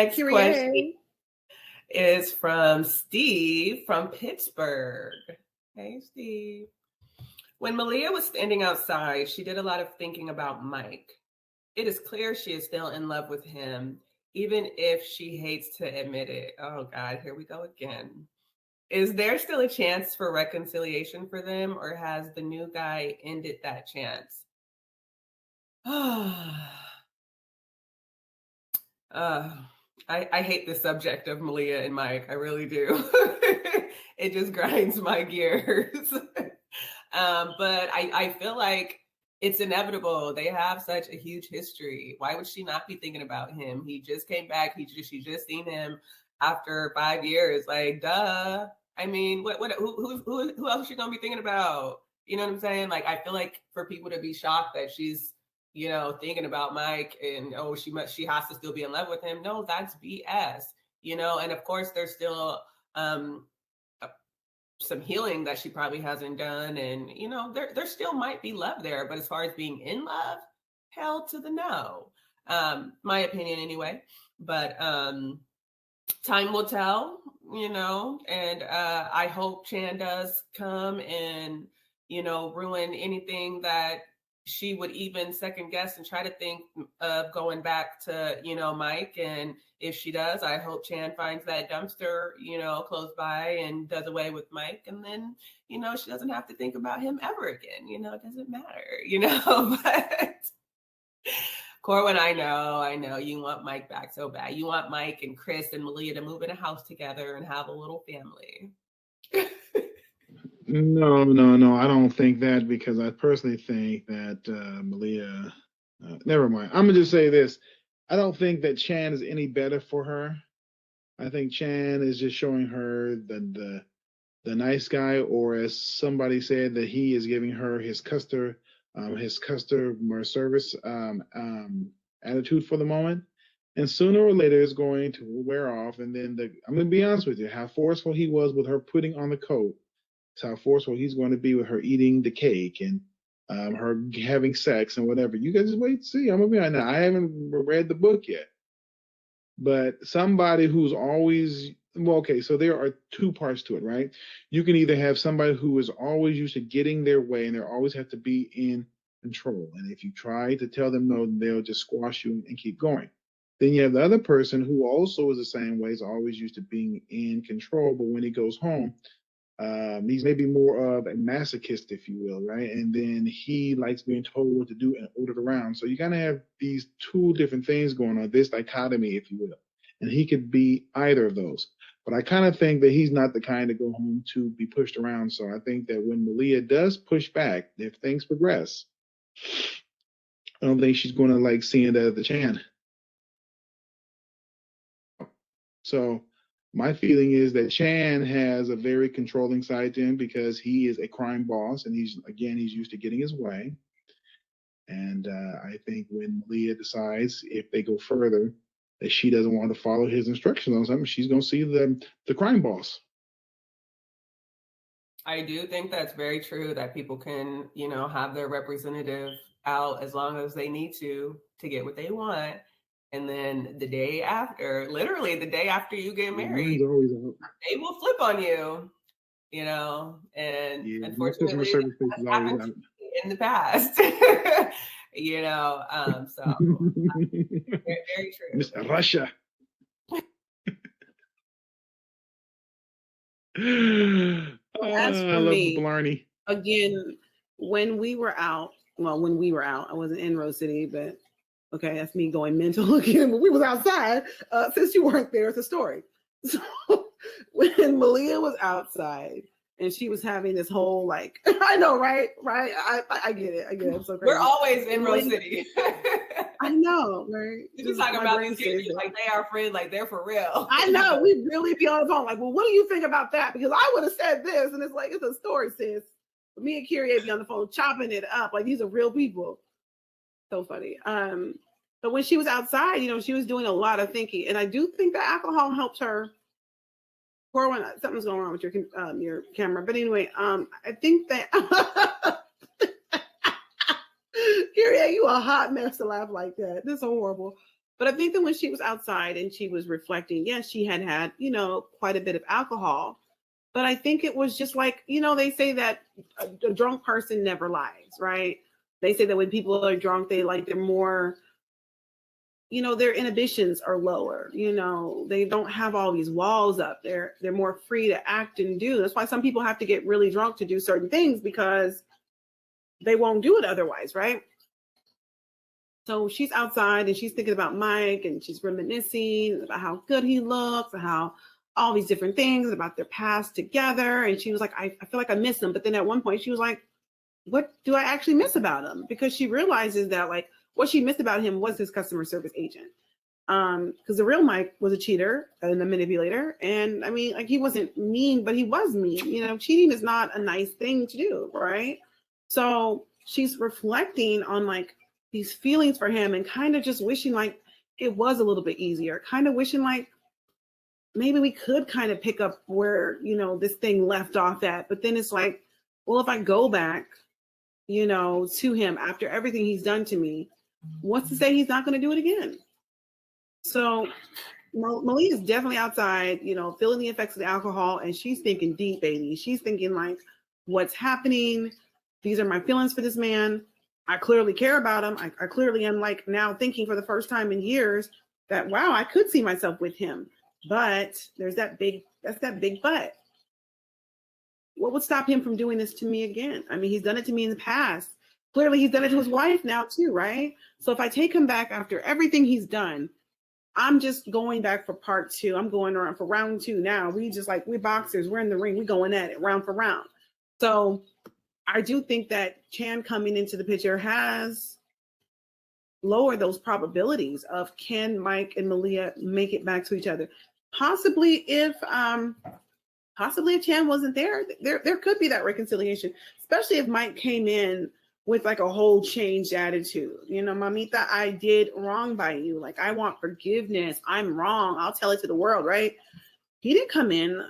Next question Kyrie. is from Steve from Pittsburgh. Hey, Steve. When Malia was standing outside, she did a lot of thinking about Mike. It is clear she is still in love with him, even if she hates to admit it. Oh, God, here we go again. Is there still a chance for reconciliation for them, or has the new guy ended that chance? I hate the subject of Malia and Mike. I really do. It just grinds my gears. But I feel like it's inevitable. They have such a huge history. Why would she not be thinking about him? He just came back. She just seen him after 5 years. Like, duh. I mean, who else is she gonna be thinking about? You know what I'm saying? Like, I feel like for people to be shocked that she's, thinking about Mike and she has to still be in love with him. No, that's BS. And of course there's still some healing that she probably hasn't done, and there still might be love there, but as far as being in love, hell to the no. My opinion anyway, but time will tell, and I hope Chan does come and ruin anything that she would even second guess and try to think of going back to, Mike. And if she does, I hope Chan finds that dumpster, close by and does away with Mike. And then, she doesn't have to think about him ever again. It doesn't matter, but Corwin, I know you want Mike back so bad. You want Mike and Chris and Malia to move in a house together and have a little family. No. I don't think that, because I personally think that Malia. Never mind. I'm gonna just say this. I don't think that Chan is any better for her. I think Chan is just showing her the nice guy, or as somebody said, that he is giving her his customer service attitude for the moment. And sooner or later, it's going to wear off. And then I'm gonna be honest with you, how forceful he was with her putting on the coat. How forceful he's going to be with her eating the cake and her having sex and whatever. You guys just wait and see. I'm gonna be honest. I haven't read the book yet, but somebody who's always okay. So there are two parts to it, right? You can either have somebody who is always used to getting their way and they always have to be in control, and if you try to tell them no, they'll just squash you and keep going. Then you have the other person who also is the same way, is always used to being in control, but when he goes home, he's maybe more of a masochist, if you will, right? And then he likes being told what to do and ordered around. So you kind of have these two different things going on, this dichotomy, if you will. And he could be either of those. But I kind of think that he's not the kind to go home to be pushed around. So I think that when Malia does push back, if things progress, I don't think she's going to like seeing the Chan. So my feeling is that Chan has a very controlling side to him because he is a crime boss, and he's used to getting his way. And I think when Malia decides, if they go further, that she doesn't want to follow his instructions on something, she's going to see the crime boss. I do think that's very true, that people can, have their representative out as long as they need to get what they want. And then the day after, literally the day after you get married, they will flip on you, and unfortunately that's happened to me in the past, so very, very true. Mr. Russia. As for I love me, Blarney. Again, when we were out, I wasn't in Rose City, but okay, that's me going mental again. But we was outside. Since you weren't there, it's a story. So when Malia was outside and she was having this whole I know, right? I get it. I'm so crazy. We're always in Rose City. I know, right? You talk about these kids like they are friends, like they're for real. I know. We really be on the phone. Like, well, what do you think about that? Because I would have said this, and it's like it's a story, sis. But me and Kyrie be on the phone chopping it up. Like these are real people. So funny. But when she was outside, she was doing a lot of thinking, and I do think that alcohol helped her. Or when something's going wrong with your camera, but anyway, I think that Kyrie, you a hot mess to laugh like that. This is horrible. But I think that when she was outside and she was reflecting, yes, she had had, quite a bit of alcohol. But I think it was just like, they say that a drunk person never lies, right? They say that when people are drunk, they're more, their inhibitions are lower. They don't have all these walls up. They're more free to act and do. That's why some people have to get really drunk to do certain things, because they won't do it otherwise, right? So she's outside and she's thinking about Mike, and she's reminiscing about how good he looks and how all these different things about their past together. And she was like, I feel like I miss him. But then at one point she was like, what do I actually miss about him? Because she realizes that what she missed about him was his customer service agent. Because the real Mike was a cheater and a manipulator. And I mean, he wasn't mean, but he was mean. Cheating is not a nice thing to do, right? So she's reflecting on these feelings for him and kind of just wishing it was a little bit easier, kind of wishing maybe we could kind of pick up where, this thing left off at. But then it's like, well, if I go back, to him after everything he's done to me, what's to say he's not going to do it again? So Malia is definitely outside, feeling the effects of the alcohol, and she's thinking deep, baby. She's thinking what's happening? These are my feelings for this man. I clearly care about him. I clearly am now thinking for the first time in years that, wow, I could see myself with him. But that's that big but. What would stop him from doing this to me again? I mean, he's done it to me in the past. Clearly he's done it to his wife now too, right? So if I take him back after everything he's done, I'm just going back for part 2. I'm going around for round 2 now. We're boxers. We're in the ring. We're going at it round for round. So I do think that Chan coming into the picture has lowered those probabilities of, can Mike and Malia make it back to each other? Possibly if Chan wasn't there could be that reconciliation, especially if Mike came in with a whole changed attitude. Mamita, I did wrong by you. I want forgiveness. I'm wrong. I'll tell it to the world, right? He didn't come in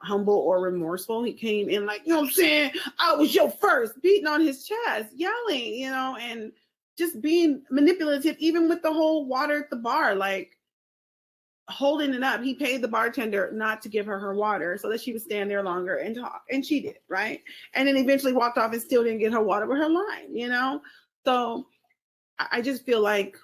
humble or remorseful. He came in you know what I'm saying? I was your first, beating on his chest, yelling, and just being manipulative, even with the whole water at the bar, holding it up. He paid the bartender not to give her water so that she would stand there longer and talk. And she did, right? And then eventually walked off and still didn't get her water with her line, So I just feel like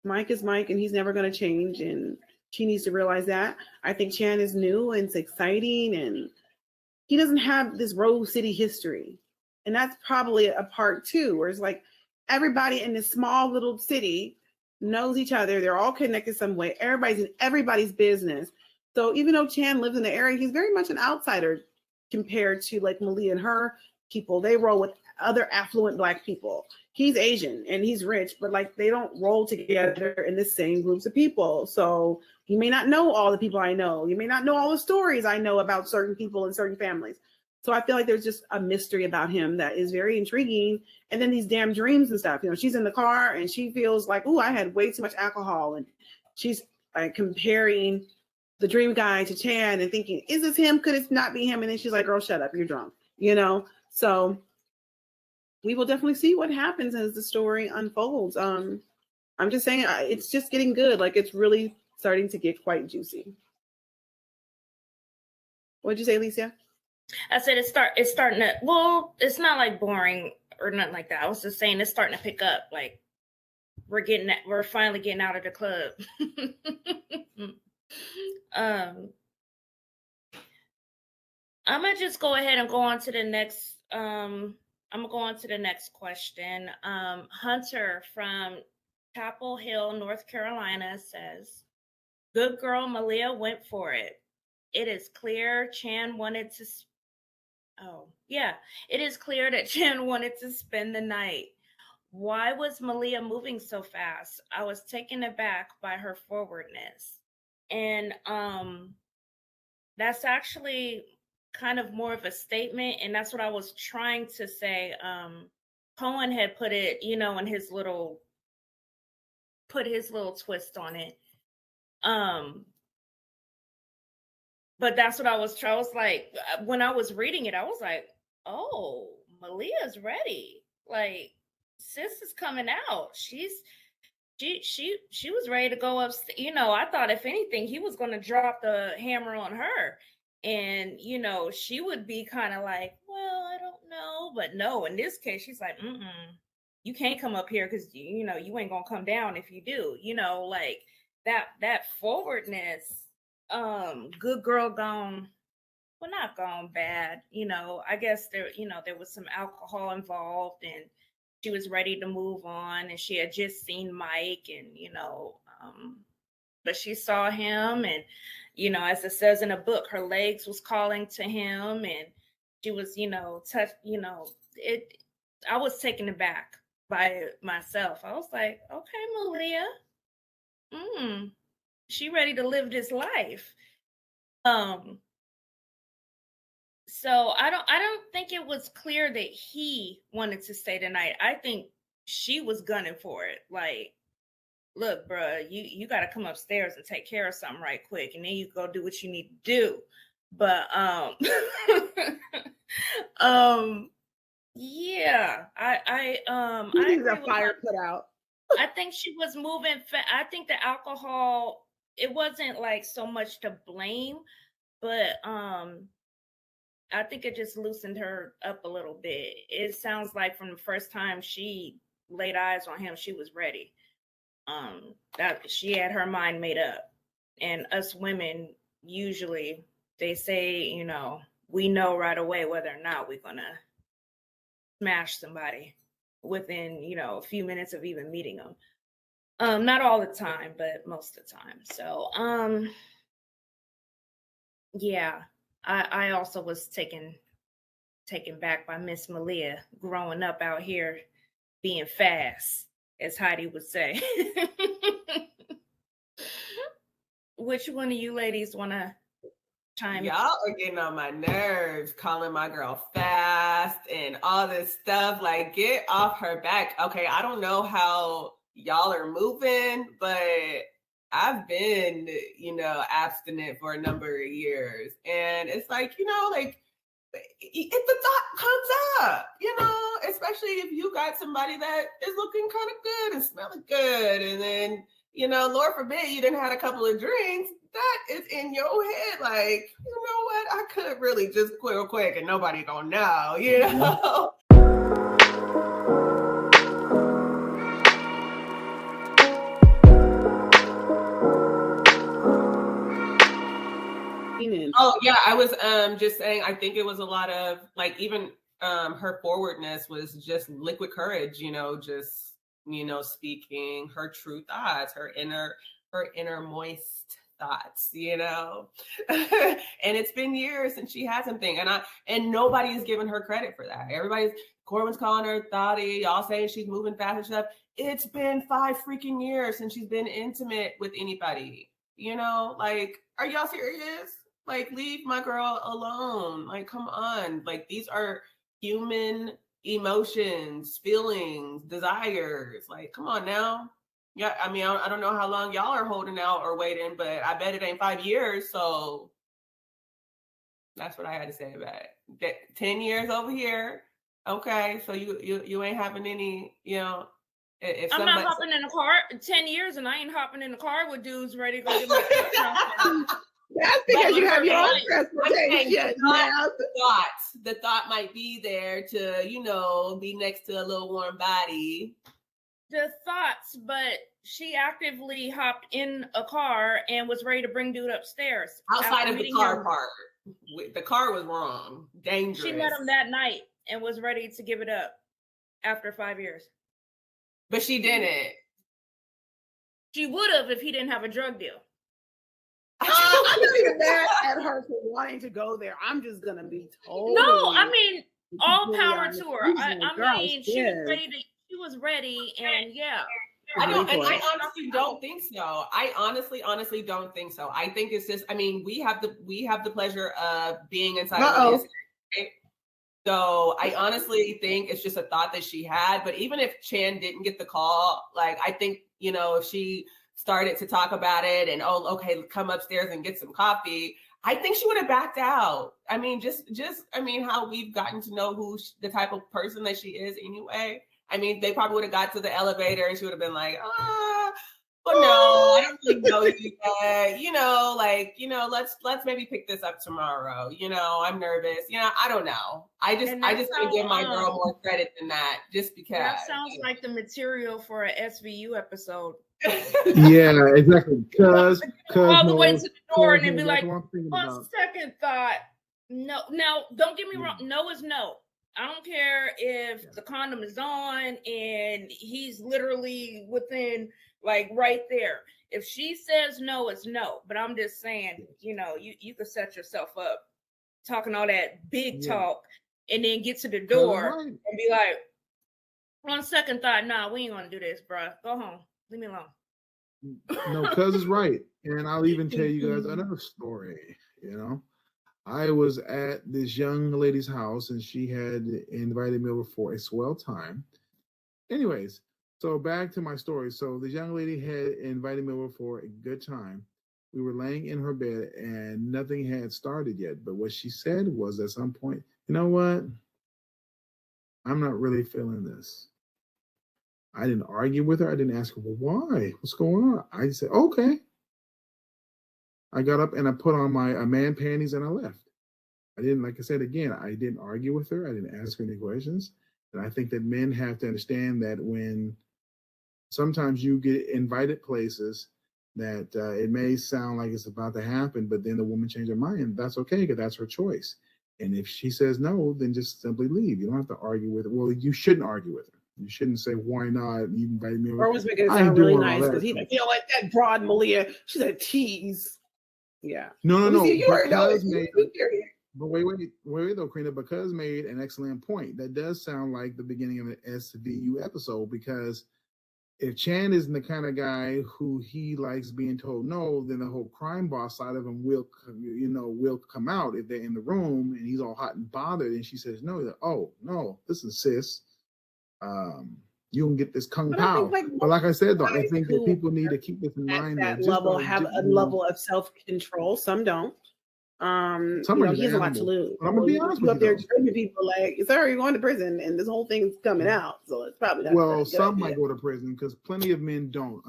Mike is Mike and he's never going to change. And she needs to realize that. I think Chan is new and it's exciting, and he doesn't have this Rose City history. And that's probably a part 2, where it's everybody in this small little city knows each other. They're all connected some way. Everybody's in everybody's business. So even though Chan lives in the area, he's very much an outsider compared to Malia and her people. They roll with other affluent Black people. He's Asian and he's rich, but they don't roll together in the same groups of people. So you may not know all the people I know. You may not know all the stories I know about certain people and certain families. So I feel like there's just a mystery about him that is very intriguing. And then these damn dreams and stuff, she's in the car and she feels oh, I had way too much alcohol. And she's comparing the dream guy to Chan and thinking, is this him? Could it not be him? And then she's like, girl, shut up. You're drunk, So we will definitely see what happens as the story unfolds. I'm just saying it's just getting good. It's really starting to get quite juicy. What'd you say, Alicia? I said it's starting to, well, it's not boring or nothing like that. I was just saying it's starting to pick up. We're finally getting out of the club. I'm gonna just go ahead and go on to the next. I'm gonna go on to the next question. Hunter from Chapel Hill, North Carolina says, "Good girl Malia went for it. It is clear Chan wanted to. It is clear that Chan wanted to spend the night. Why was Malia moving so fast? I was taken aback by her forwardness." And that's actually kind of more of a statement, and that's what I was trying to say. Cohen had put it, in his little twist on it. But that's what I was when I was reading it, I was like, oh, Malia's ready. Sis is coming out. she was ready to go up. You know, I thought if anything, he was going to drop the hammer on her. And, you know, she would be kind of like, well, I don't know. But no, in this case, she's like, you can't come up here because, you know, you ain't going to come down if you do. You know, like that forwardness, good girl gone, well, not gone bad. You know, I guess there was some alcohol involved and she was ready to move on. And she had just seen Mike and, you know, but she saw him and, you know, as it says in a book, her legs was calling to him and she was, you know, I was taken aback by it myself. I was like, okay, Malia, she ready to live this life. So I don't think it was clear that he wanted to stay the night. I think she was gunning for it. Like, look, bruh, you got to come upstairs and take care of something right quick, and then you go do what you need to do. But yeah, I needs a fire put out. I think she was moving. I think the alcohol, it wasn't like so much to blame, but I think it just loosened her up a little bit. It sounds like from the first time she laid eyes on him, she was ready. That she had her mind made up. And us women, usually they say, you know, we know right away whether or not we're gonna smash somebody within, you know, a few minutes of even meeting them. Not all the time, but most of the time. So yeah, I also was taken back by Miss Malia growing up out here being fast, as Heidi would say. Which one of you ladies want to chime in? Y'all are getting on my nerves, calling my girl fast and all this stuff. Like, get off her back. Okay, I don't know how y'all are moving, but I've been, you know, abstinent for a number of years. And it's like, you know, like, if the thought comes up, you know, especially if you got somebody that is looking kind of good and smelling good, and then, you know, Lord forbid you didn't have a couple of drinks, that is in your head, like, you know what, I could really just quit real quick and nobody gonna know, you know. Oh yeah, I was just saying, I think it was a lot of, like, even her forwardness was just liquid courage, you know, just, you know, speaking her true thoughts, her inner moist thoughts, you know. And it's been years since she had something, and nobody is giving her credit for that. Corbin's calling her thotty, y'all saying she's moving fast and stuff. It's been 5 freaking years since she's been intimate with anybody, you know. Like, are y'all serious? Like, leave my girl alone. Like, come on. Like, these are human emotions, feelings, desires. Like, come on now. Yeah, I mean, I don't know how long y'all are holding out or waiting, but I bet it ain't 5 years. So that's what I had to say about it. 10 years over here. Okay, so you ain't having any, you know. If I'm not hopping in a car 10 years, and I ain't hopping in a car with dudes ready to go get my That's because you have your own transportation. The thought might be there to, you know, be next to a little warm body. The thoughts, but she actively hopped in a car and was ready to bring dude upstairs. Outside of the car part. The car was wrong. Dangerous. She met him that night and was ready to give it up after 5 years. But she didn't. She would have if he didn't have a drug deal. I'm not even mad at her for wanting to go there. I'm just gonna be told. No, I mean, all power to her. I mean, she was ready, and yeah. I honestly don't think so. I honestly don't think so. I think it's just, I mean, we have the pleasure of being inside of this, right? So I honestly think it's just a thought that she had. But even if Chan didn't get the call, like, I think, you know, if she started to talk about it and, oh, okay, come upstairs and get some coffee, I think she would have backed out. I mean, just I mean, how we've gotten to know the type of person that she is anyway. I mean, they probably would have got to the elevator and she would have been like, Well, no, I don't really know you yet. Let's maybe pick this up tomorrow. I'm nervous. I don't know. I just want to give my girl more credit than that, just because. That sounds like the material for an SVU episode. Yeah, exactly. Because all the way to the door and then be like, on second thought, no. Now, don't get me wrong. No is no. I don't care if the condom is on and he's literally within, like, right there. If she says no, it's no. But I'm just saying, you could set yourself up talking all that big talk and then get to the door and be like, on second thought, nah, we ain't gonna do this, bro. Go home. Leave me alone. No, cuz is right. And I'll even tell you guys another story, I was at this young lady's house and she had invited me over for a swell time. Anyways, so back to my story. So the young lady had invited me over for a good time. We were laying in her bed and nothing had started yet. But what she said was at some point, you know what? I'm not really feeling this. I didn't argue with her. I didn't ask her, well, why? What's going on? I just said, okay. I got up and I put on my man panties and I left. I didn't, like I said, again, I didn't argue with her. I didn't ask her any questions. And I think that men have to understand that when sometimes you get invited places that it may sound like it's about to happen, but then the woman changed her mind. That's okay, because that's her choice. And if she says no, then just simply leave. You don't have to argue with her. Well, you shouldn't argue with her. You shouldn't say, why not? You invited me over. Or was making it sound really nice because he's like, like that broad Malia, she's a tease. Yeah. No. But wait though, Corenna, because made an excellent point. That does sound like the beginning of an SVU episode, because if Chan isn't the kind of guy who he likes being told no, then the whole crime boss side of him will come out if they're in the room and he's all hot and bothered and she says no. Like, oh no, listen, sis, you don't get this kung pao. But like I said, though, I think that people need to keep this in mind. That level have a level of self-control. Some don't. He has a lot to lose. I'm gonna be honest with you. Up there treating people like, sir, you're going to prison, and this whole thing's coming out. So it's probably not. Well, some might go to prison because plenty of men don't.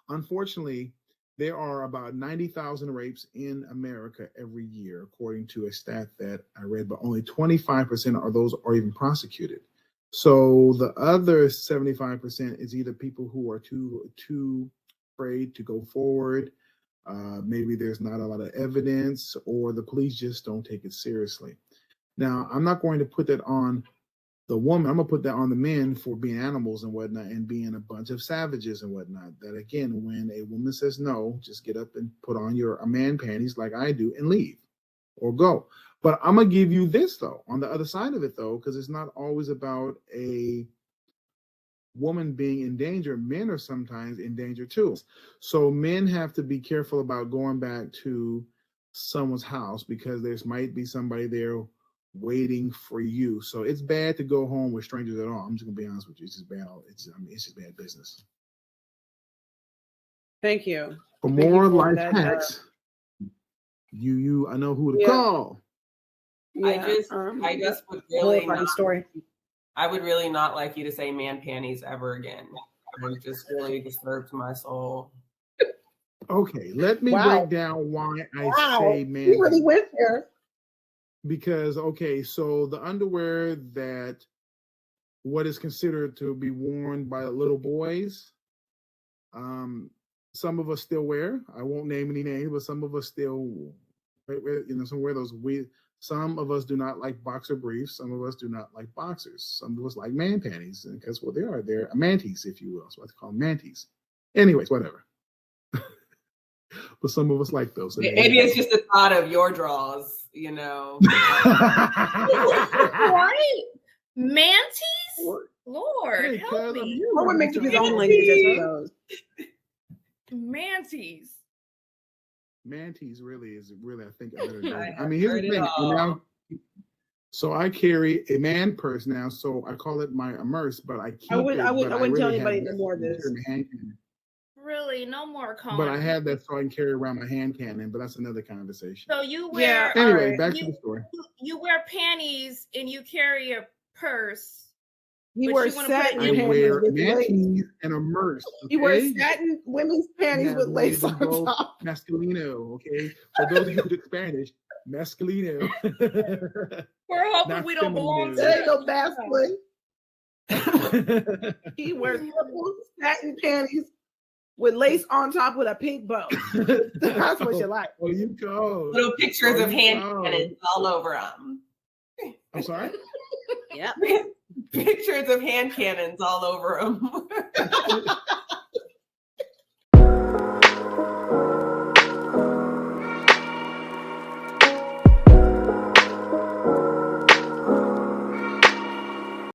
Unfortunately, there are about 90,000 rapes in America every year, according to a stat that I read. But only 25% of those are even prosecuted. So the other 75% is either people who are too afraid to go forward. Maybe there's not a lot of evidence, or the police just don't take it seriously. Now, I'm not going to put that on the woman. I'm going to put that on the men for being animals and whatnot and being a bunch of savages and whatnot. That, again, when a woman says no, just get up and put on your man panties like I do and leave or go. But I'm going to give you this, though, on the other side of it, though, because it's not always about a woman being in danger. Men are sometimes in danger too. So men have to be careful about going back to someone's house because there might be somebody there waiting for you. So it's bad to go home with strangers at all. I'm just gonna be honest with you. It's just bad. It's just bad business. Thank you. For more life hacks, I know who to call. Yeah, I just would really story. I would really not like you to say man panties ever again. It just really disturbs my soul. Okay, let me break down why I say man. You really went there. Because, okay, so the underwear that what is considered to be worn by little boys, some of us still wear. I won't name any names, but some of us still, some wear those weird. Some of us do not like boxer briefs. Some of us do not like boxers. Some of us like man panties. And guess what they are? They're manties, if you will. So I call them manties. Anyways, whatever. But some of us like those. Maybe it's just the thought of your draws, Right? Manties? Lord, help me. What would make his own language? Manties. Manties really, I think, a better name. I mean, here's the thing. So I carry a man purse now, so I call it my immerse, but I keep I wouldn't tell anybody no more of this. Really, no more comments. But I have that so I can carry around my hand cannon, but that's another conversation. So you wear anyway, back to the story. You wear panties and you carry a purse He But wears you wanna put it satin in I your- panties wear with lace. manties and immersed. He Okay? wears satin women's panties Yeah, with lace we on go top. masculino. Okay, for those of you who speak Spanish, masculino. We're hoping Not we don't belong to There ain't no them. masculine. He wears purple satin panties with lace on top with a pink bow. That's what you like. Oh, you go. Little pictures Oh, of you hand go. cannons all over them. I'm sorry. Yep. Pictures of hand cannons all over them.